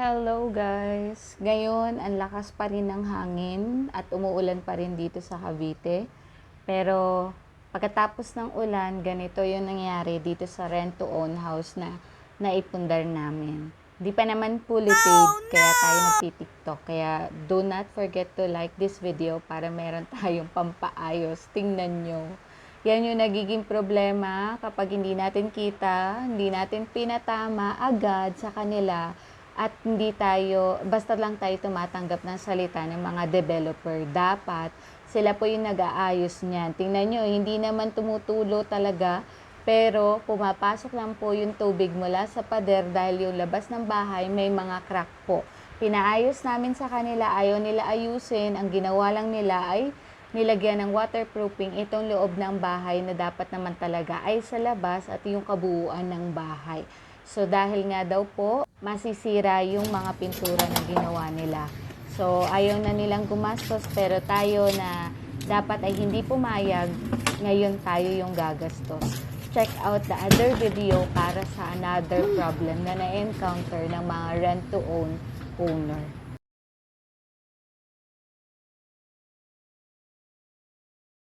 Hello guys! Ngayon, ang lakas pa rin ng hangin at umuulan pa rin dito sa Cavite. Pero pagkatapos ng ulan, ganito yung nangyari dito sa rent-to-own house na naipundar namin. Di pa naman fully paid, kaya tayo nagtitiktok. Kaya do not forget to like this video para meron tayong pampaayos. Tingnan nyo. Yan yung nagiging problema kapag hindi natin kita, hindi natin pinatama agad sa kanila at hindi tayo, basta lang tayo tumatanggap ng salita ng mga developer. Dapat sila po yung nag-aayos niyan. Tingnan nyo, hindi naman tumutulo talaga, pero pumapasok lang po yung tubig mula sa pader dahil yung labas ng bahay may mga crack po. Pinaayos namin sa kanila, ayaw nila ayusin. Ang ginawa lang nila ay nilagyan ng waterproofing itong loob ng bahay na dapat naman talaga ay sa labas at yung kabuuan ng bahay. So dahil nga daw po, masisira yung mga pintura na ginawa nila. So ayaw na nilang gumastos, pero tayo na dapat ay hindi pumayag, ngayon tayo yung gagastos. Check out the other video para sa another problem na na-encounter ng mga rent-to-own owner.